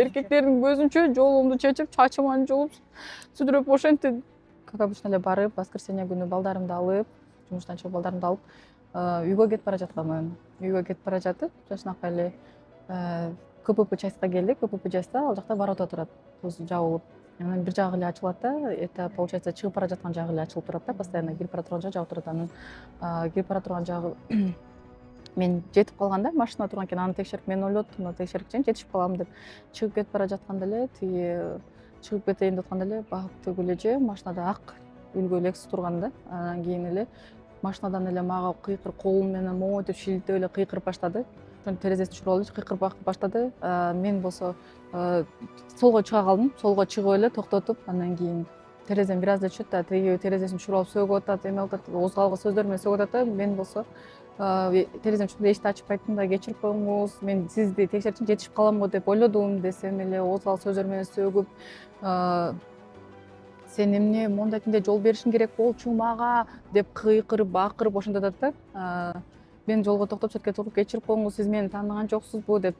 эркектердин көзүнчө жолумду чечип, чачыман жууп, сүдүрөп ошентип, как обычно эле барып, воскресенье күнү балдарымды алып, жумуштан чыгып балдарымды алып, үйгө кетип бара жатканмын. Үйгө кетип бара жатып, жакшынакай эле КПП частька келдик. КПП частьта ал жакта ворота турат, жабылып. Анан бир жагы эле ачылат да, это получается чыгып бара жаткан жагы эле ачылып турат да, постоянно кирип бара турган жагы жабык турат. Анан кирип бара турган жагы мен жетип калганда, машина турган экен, аны текшерип, мен ойлоттум, текшерип жетишип калам деп. Чыгып кетип бара жатканда эле, тиги чыгып кетейин деп атканда эле бактыгүл эже машинада ак үлгү Lexus турган да. Анан кийин эле машинадан эле мага кыйкыр колу менен мойтуп, шилтеп эле кыйкырып баштады. Терезесин түшүрүп алып кыйкырып баштады. Мен болсо солго чыга калдым. Солго чыгып эле токтотуп, андан кийин терезем бир аз эле түшөт да, тиги терезесин түшүрүп алып сөгүп атат, эме кылып атат, озгалгы сөздөр менен сөгүп атат да. Мен болсо терезем түшүп эшикти ачып айттым да, кечирип коюңуз, мен сизди текшертип жетишип калам го деп ойлодум десем эле, озгал сөздөр менен сөгүп, сен эмне мондайтинде жол беришиң керек болчу мага деп кыйкырып, бакырып ошентип атат да. Мен жолго токтоп четке туруп, кечирип коюңуз, сиз мени тааныган жоксузбу деп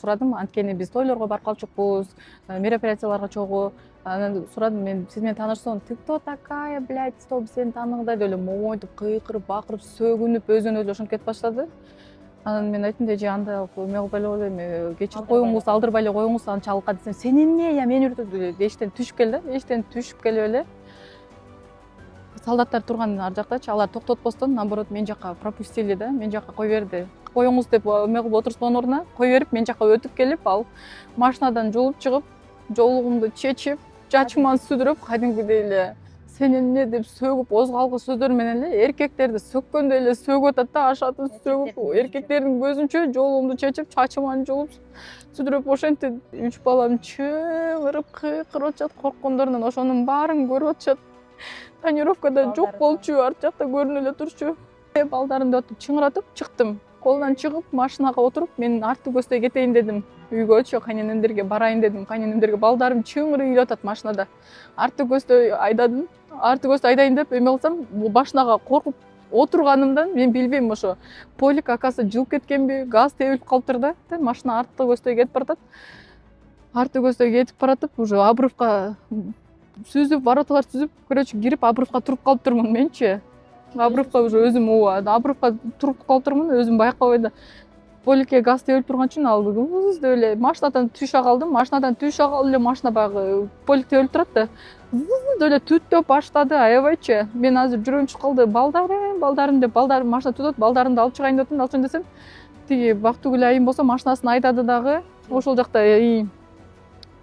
сурадым. Анткени биз тойлорго барып калчукпуз, мероприятияларга чогуу. Анан сурадым, мен сиз мени таанышсоң, ты кто такая, блядь, стоп, сени тааныгандай деп эле мойтуп, кыйкырып, бакырып, сөгүнүп, өзүнөн өзү ошентип кетип баштады. Анан мен айттым эже, анда эме кылбай эле койгула, кечирип коюңуз, алдырбай эле коюңуз, анча алка десем, сен эмне, я мени үрүтөт, эшиктен түшүп келди. Эшиктен түшүп келип эле солдаттар турган ар жактачы, алар токтотпостон, наоборот, мен жака пропустили да, мен жака кой берди. Коюңуз деп эме кылып отурушкан ордуна кой берип, мен жака өтүп келип, ал машинадан жуулуп чыгып, жоолугумду чечип, чачыман сүдүрөп, кадимкидей эле сен эмне деп сөгүп, озгалгы сөздөр менен эле эркектерди сөккөндөй эле сөгүп атат да, ашатын сөгүп, эркектердин көзүнчө жолугумду чечип, чачыман жуулуп, сүдүрөп ошентип, 3 балам чыңырып, кыйкырып атышат, корккондорунан ошонун баарын көрүп атышат. Тонировкада жок болчу, арт жакта көрүнүп эле турчу. Балдарымды атып чыңыратып чыктым. Колунан чыгып, машинага отуруп, мен артты көздөй кетейин дедим. Үйгөчү кайненемдерге барайын дедим. Кайненемдерге балдарым чыңырып үйлөп атат машинада. Арты көздөй айдадым. Арты көздөй айдайын деп эме кылсам, машинага коркуп отурганымдан мен билбейм, ошо полик акасы жылып кеткенби, газ тебилип калыптыр да. Машина арты көздөй кетип баратат. Арты көздөй кетип баратып, уже обрывка сүзүп, вороталар сүзүп, короче, кирип обрывка туруп калыптырмын менчи. Обрывка уже өзүм обрывка туруп калыптырмын, өзүм байкабай да. Поликке газ тебилип турган үчүн ал деп эле машинадан түшө калдым. Машинадан түшө калып эле машина баягы полик тебилип турат да. Деп эле түттөп баштады, аябайчы. Мен азыр жүрөгүм чыгып калды. Балдарым деп, балдарым машина түтөт, балдарымды алып чыгайын деп атам, алчын десем, тиги Бактыгүл айым болсо машинасын айдады дагы.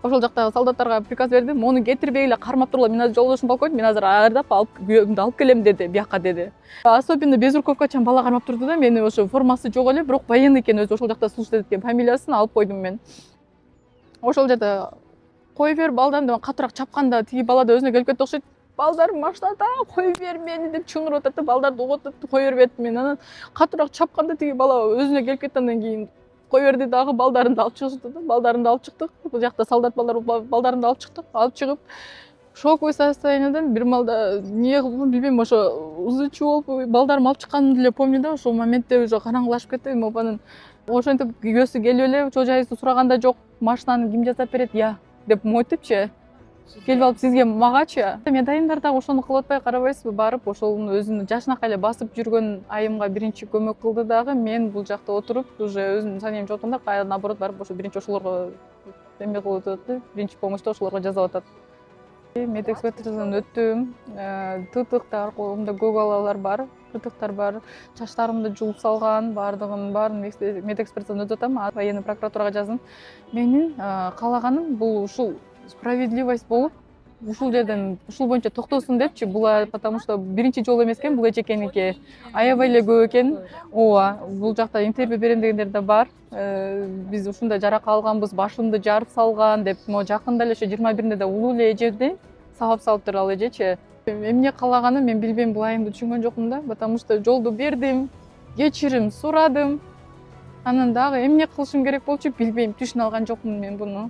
Ошол жактагы солдаттарга приказ берди, мону кетирбей эле кармап турула, мен азыр жолдошум полковник, мен азыр ардап алып күйөөмдү алып келем деди, бияка деди. Особенно Безруковкачан бала кармап турду да, мени ошо формасы жок эле, бирок военный экен, өзү ошол жакта служить эткен, фамилиясын алып койдум мен. Ошол жерде кой бер балдарым деп катыраак чапканда тиги бала да өзүнө келип кетти окшойт. Балдарым машинада, кой бер мени деп чыңырып атат да, балдарды угутуп кой берип атып, мен анан катыраак чапканда тиги бала өзүнө келип кетти, андан кийин кой берди дагы, балдарымды алып чыгышты да, балдарымды алып чыктык. Бул жакта солдат балдар, балдарымды алып чыктык. Алып чыгып, шоковый состояниеден бир малда эмне кылдым билбейм, ошо ызычуу болуп балдарымды алып чыкканымды эле помню да, ошол моментте уже караңгылашып кетти. Анан ошентип күйөөсү келип эле чоо жайыбызды сураганда жок, машинаны ким жасап берет, я деп мойтупчу. Келип алып сизге магачы. Мен дайымдар дагы ошону кылып атпай карабайсызбы, барып ошонун өзүнүн жашынакай эле басып жүргөн айымга биринчи көмөк кылды дагы. Мен бул жакта отуруп, уже өзүмдүн сомнением жок экен да, наоборот барып ошо биринчи ошолорго эме кылып атат, биринчи помощьту ошолорго жасап атат. Медэкспертизадан өттүм. Тытыктар, колумда көк алалар бар, тытыктар бар. Чачтарымды жууп салган, баарын медэкспертизадан өтүп атам. Военный прокуратурага жаздым. Менин каалаганым бул ушул справедливость болуп, ушул жерден ушул боюнча токтосун депчи. Бул потому что биринчи жолу эмес экен, бул эжекеники аябай эле көп экен. Ооба, бул жакта интервью берем дегендер да бар. Биз ушундай жаракат алганбыз, башымды жарып салган деп, могу жакында эле ошо 21-нде да улуу эле эжеди сабап салыптыр ал эжечи. Эмне каалаганын мен билбейм, бул айымды түшүнгөн жокмун да, потому что жолду бердим, кечирим сурадым. Анан дагы эмне кылышым керек болчу билбейм, түшүнө алган жокмун мен буну.